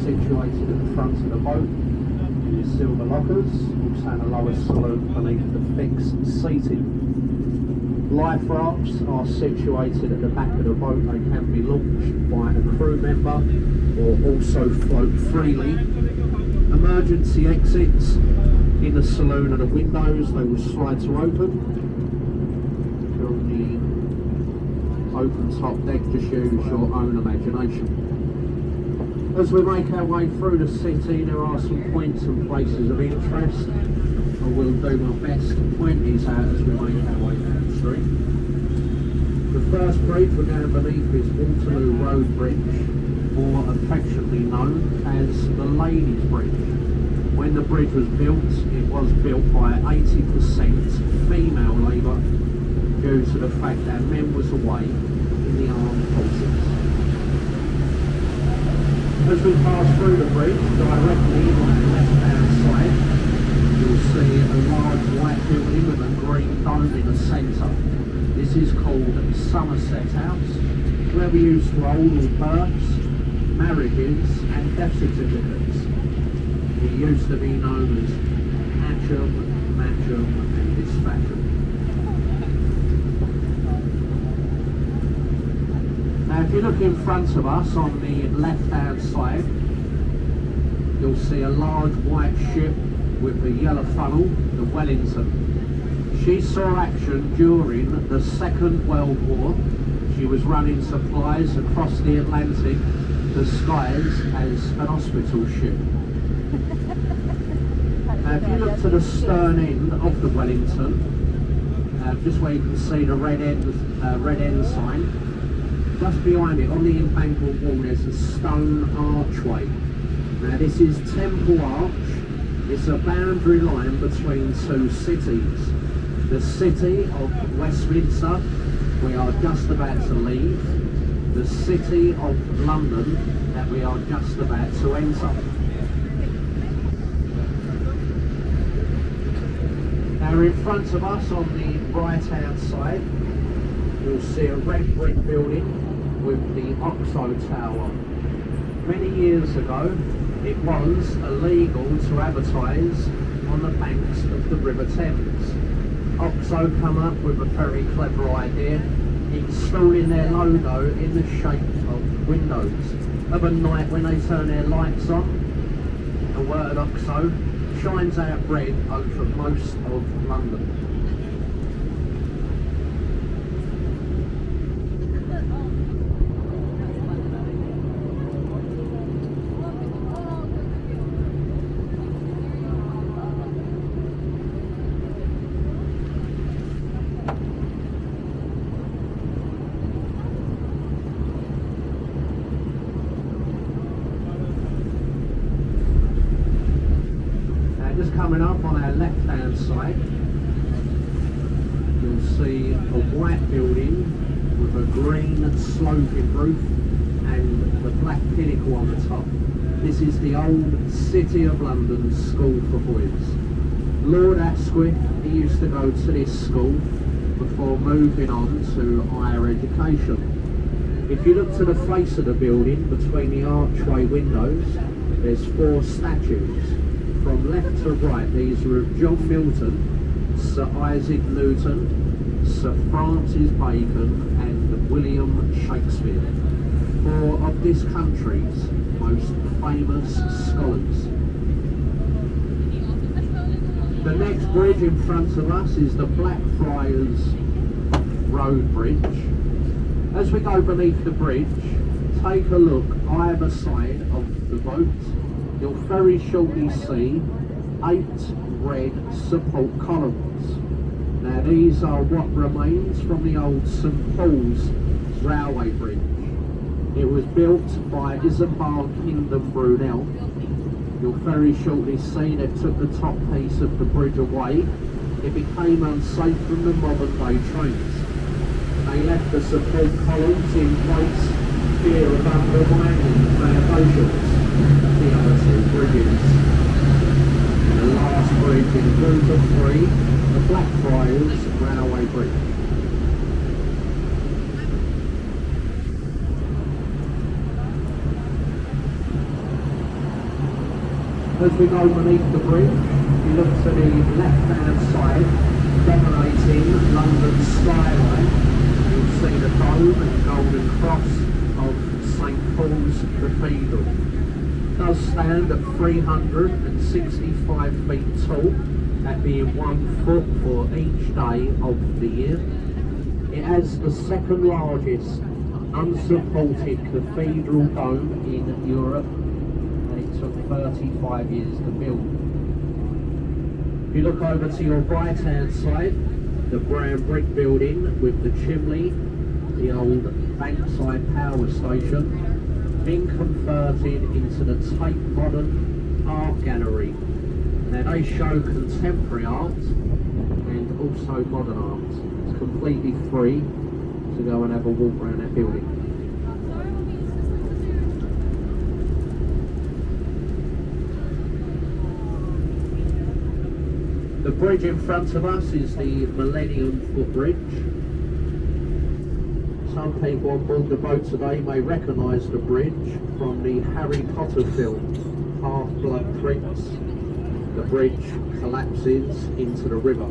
Situated at the front of the boat is silver lockers, also in a lower saloon beneath the fixed seating. Life rafts are situated at the back of the boat. They can be launched by a crew member or also float freely. Emergency exits in the saloon are the windows. They will slide to open. On the open top deck, just use your own imagination. As we make our way through the city, there are some points and places of interest. I will do my best to point these out as we make our way down the street. The first bridge we're going beneath is Waterloo Road Bridge, or affectionately known as the Ladies' Bridge. When the bridge was built, it was built by 80% female labour due to the fact that men was away in the armed forces. As we pass through the bridge, directly on the left-hand side, you'll see a large white building with a green dome in the centre. This is called Somerset House, where we used to hold all births, marriages and death certificates. It used to be known as Hatcham, Matcham and Dispatcham. Now if you look in front of us on the left hand side, you'll see a large white ship with the yellow funnel, the Wellington. She saw action during the Second World War. She was running supplies across the Atlantic, disguised as an hospital ship. Now if you look to the stern end of the Wellington, just where you can see the red end sign, just behind it, on the embankment wall, there's a stone archway. Now this is Temple Arch. It's a boundary line between two cities. The city of Westminster, we are just about to leave. The city of London, that we are just about to enter. Now in front of us on the right hand side, you'll see a red brick building with the Oxo Tower. Many years ago, it was illegal to advertise on the banks of the River Thames. Oxo come up with a very clever idea, installing their logo in the shape of windows. Of a night when they turn their lights on, the word Oxo shines out red over most of London. Coming up on our left hand side, you'll see a white building with a green sloping roof and the black pinnacle on the top. This is the old City of London School for Boys. Lord Asquith, he used to go to this school before moving on to higher education. If you look to the face of the building, between the archway windows, there's 4 statues. From left to right, these are of John Milton, Sir Isaac Newton, Sir Francis Bacon and William Shakespeare, 4 of this country's most famous scholars. The next bridge in front of us is the Blackfriars Road Bridge. As we go beneath the bridge, take a look either side of the boat. You'll very shortly see 8 red support columns. Now these are what remains from the old St Paul's Railway Bridge. It was built by Isambard Kingdom Brunel. You'll very shortly see they took the top piece of the bridge away. It became unsafe from the modern day trains. They left the support columns in place, fear of undermining the foundations of the other two bridges. And the last bridge in group of three, the Blackfriars Railway Bridge. As we go beneath the bridge, you look to the left-hand side, dominating London's skyline. You'll see the dome and golden cross of St Paul's Cathedral. It does stand at 365 feet tall, that being 1 foot for each day of the year. It has the second largest unsupported cathedral dome in Europe. It took 35 years to build. If you look over to your right hand side, the brown brick building with the chimney, the old Bankside power station, been converted into the Tate Modern Art Gallery. Now they show contemporary art and also modern art. It's completely free to go and have a walk around that building. The bridge in front of us is the Millennium Footbridge. Some people on board the boat today may recognise the bridge from the Harry Potter film, Half-Blood Prince. The bridge collapses into the river.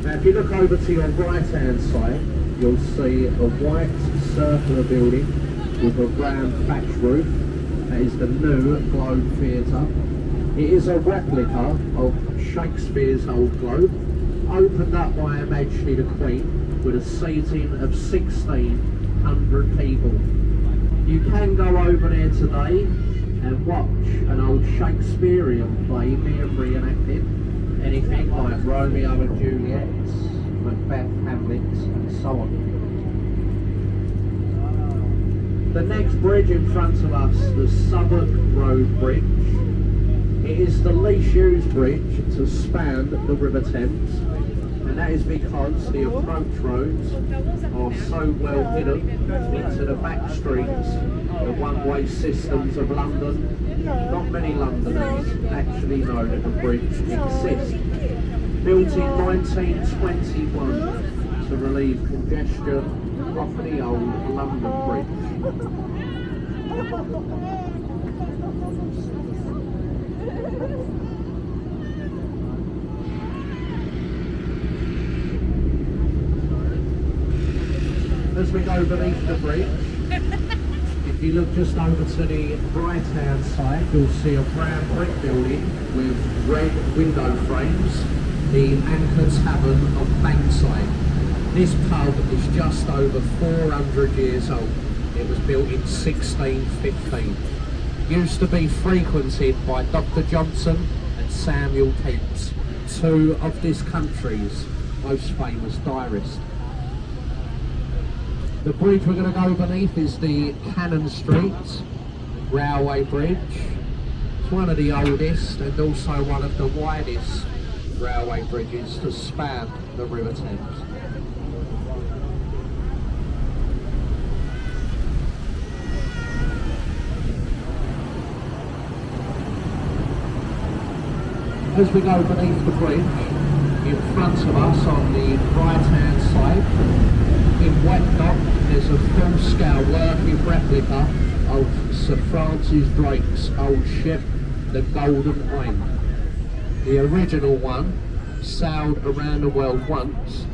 Now if you look over to your right hand side, you'll see a white circular building with a round thatch roof. That is the new Globe Theatre. It is a replica of Shakespeare's old Globe, opened up by Her Majesty the Queen with a seating of 1,600 people. You can go over there today and watch an old Shakespearean play being reenacted, anything like Romeo and Juliet, Macbeth, Hamlet and so on. The next bridge in front of us, the Southwark Road Bridge. It is the least used bridge to span the River Thames, and that is because the approach roads are so well hidden into the back streets, the one-way systems of London. Not many Londoners actually know that the bridge exists. Built in 1921 to relieve congestion off the old London Bridge. As we go beneath the bridge, if you look just over to the right hand side, you'll see a brown brick building with red window frames, the Anchor Tavern of Bankside. This pub is just over 400 years old. It was built in 1615. Used to be frequented by Dr. Johnson and Samuel Pepys, two of this country's most famous diarists. The bridge we're going to go beneath is the Cannon Street Railway Bridge. It's one of the oldest and also one of the widest railway bridges to span the River Thames. As we go beneath the bridge, in front of us on the right hand side, in wet dock, there's a full-scale working replica of Sir Francis Drake's old ship, the Golden Hind. The original one sailed around the world once.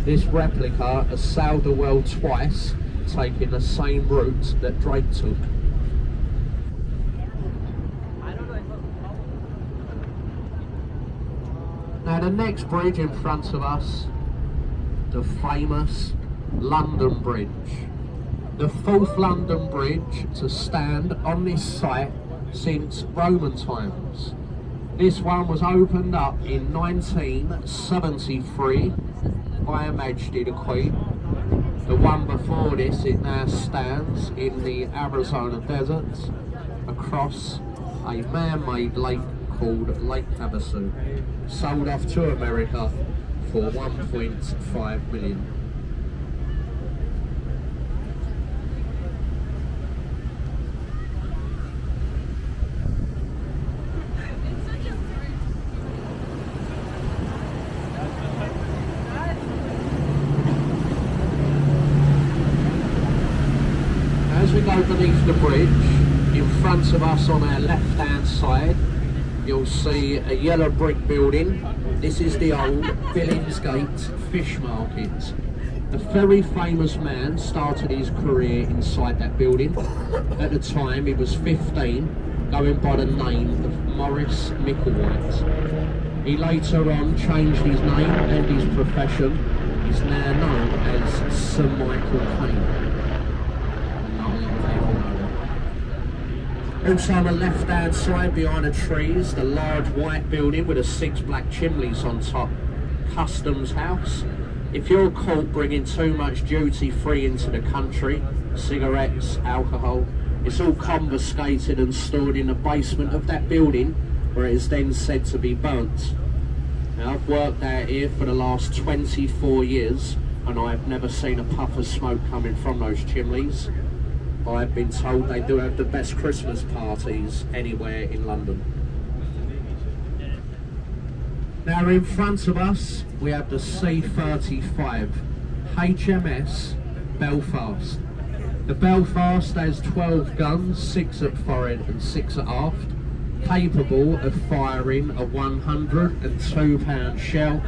This replica has sailed the world twice, taking the same route that Drake took. Now the next bridge in front of us, the famous London Bridge. The fourth London Bridge to stand on this site since Roman times. This one was opened up in 1973 by Her Majesty the Queen The one before this, it now stands in the Arizona deserts across a man-made lake called Lake Havasu, sold off to America for 1.5 million. As we go beneath the bridge, in front of us on our left hand side, you'll see a yellow brick building. This is the old Billingsgate Fish Market. A very famous man started his career inside that building. At the time he was 15, going by the name of Maurice Micklewhite. He later on changed his name and his profession. He's now known as Sir Michael Caine. Also on the left hand side behind the trees, the large white building with the 6 black chimneys on top, Customs House. If you're caught bringing too much duty free into the country, cigarettes, alcohol, it's all confiscated and stored in the basement of that building, where it is then said to be burnt. Now, I've worked out here for the last 24 years and I've never seen a puff of smoke coming from those chimneys. I've been told they do have the best Christmas parties anywhere in London. Now in front of us we have the C-35 HMS Belfast. The Belfast has 12 guns, 6 at forward and 6 at aft, capable of firing a 102-pound shell,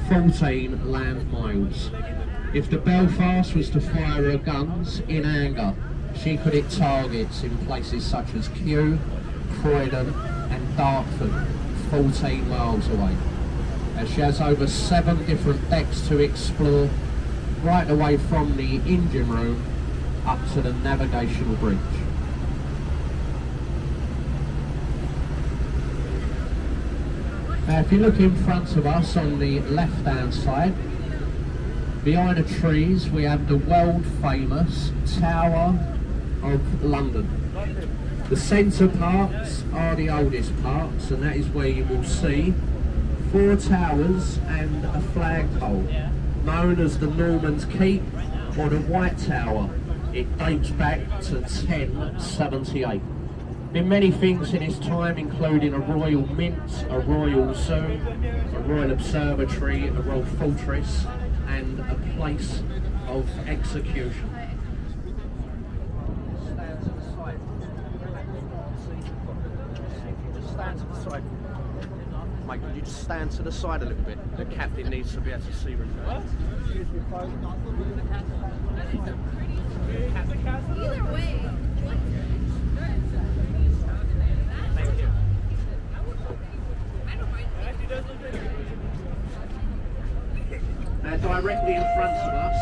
14 land miles. If the Belfast was to fire her guns in anger, she could hit targets in places such as Kew, Croydon and Dartford, 14 miles away. And she has over 7 different decks to explore, right away from the engine room up to the navigational bridge. Now if you look in front of us on the left hand side, behind the trees we have the world famous Tower of London. The centre parts are the oldest parts, and that is where you will see 4 towers and a flagpole, known as the Norman's Keep or the White Tower. It dates back to 1078. Been many things in its time, including a royal mint, a royal zoo, a royal observatory, a royal fortress, and a place of execution. Stand to the side. Mate, could you just stand to the side a little bit? The captain needs to be able to see where Either way. Thank you. Now directly in front of us,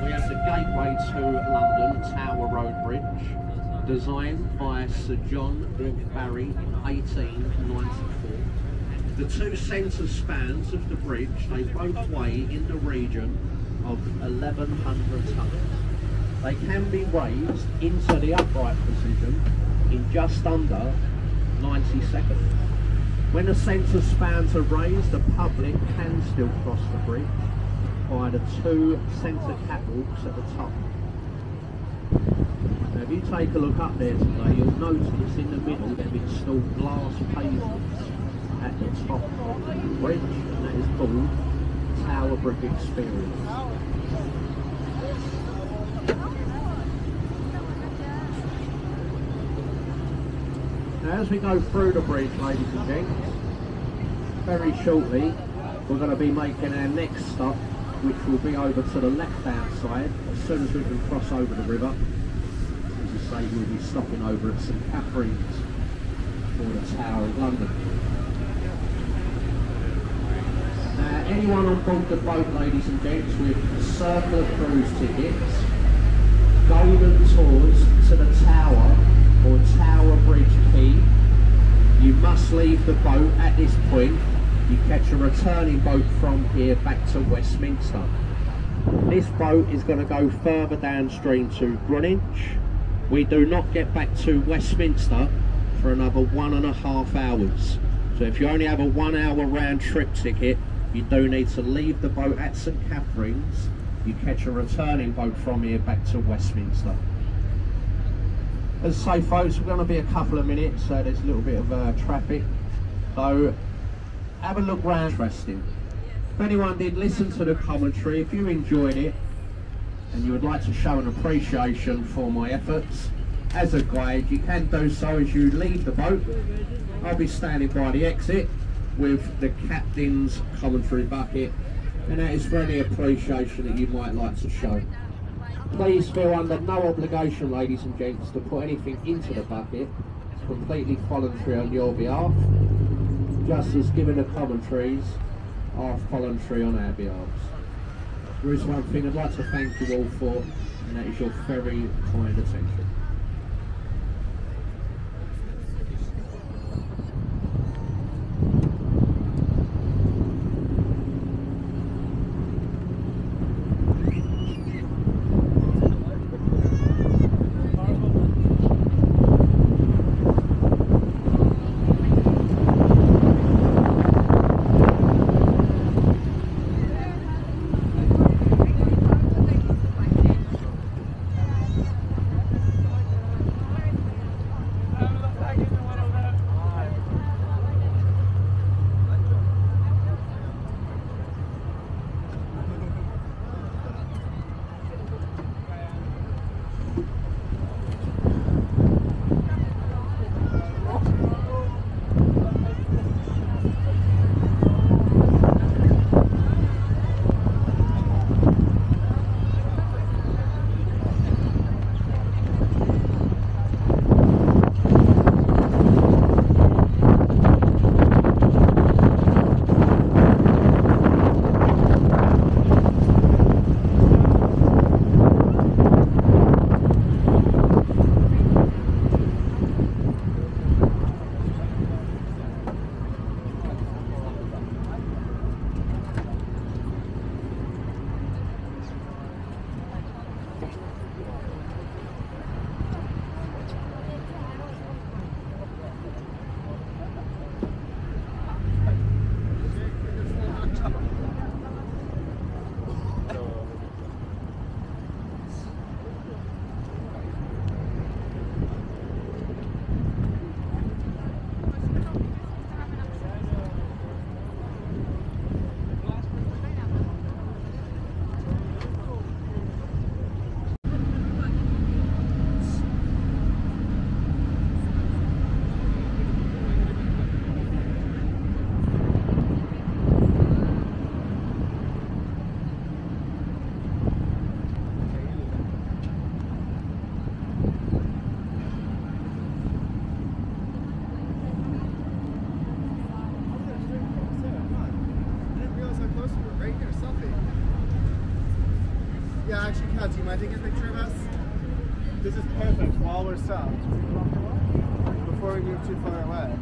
we have the gateway to London, Tower Road Bridge, designed by Sir John Barry in 1894. The 2 centre spans of the bridge, they both weigh in the region of 1,100 tonnes. They can be raised into the upright position in just under 90 seconds. When the centre spans are raised, the public can still cross the bridge by the 2 centre catwalks at the top. Now if you take a look up there today, you'll notice in the middle they've installed glass pavements at the top of the bridge, and that is called Tower Brigde Experience. Now as we go through the bridge, ladies and gents, very shortly we're going to be making our next stop, which will be over to the left hand side. As soon as we can cross over the river, as I say, we'll be stopping over at St Catherine's for the Tower of London. Anyone on board the boat, ladies and gents, with Circular Cruise tickets, golden tours to the Tower or Tower Bridge Quay, you must leave the boat at this point. You catch a returning boat from here back to Westminster. This boat is going to go further downstream to Greenwich. We do not get back to Westminster for another 1.5 hours. So if you only have a 1 hour round trip ticket, you do need to leave the boat at St Catherine's. You catch a returning boat from here back to Westminster. As I say, folks, we're going to be a couple of minutes, so there's a little bit of traffic. So have a look round. Interesting. If anyone did listen to the commentary, if you enjoyed it and you would like to show an appreciation for my efforts as a guide, you can do so as you leave the boat. I'll be standing by the exit with the captain's commentary bucket, and that is for any appreciation that you might like to show. Please feel under no obligation, ladies and gents, to put anything into the bucket. It's completely voluntary on your behalf, just as giving the commentaries are voluntary on our behalves. There is one thing I'd like to thank you all for, and that is your very kind attention. Yeah, actually, Kat, do you mind taking a picture of us? This is perfect while we're stopped. Before we move too far away.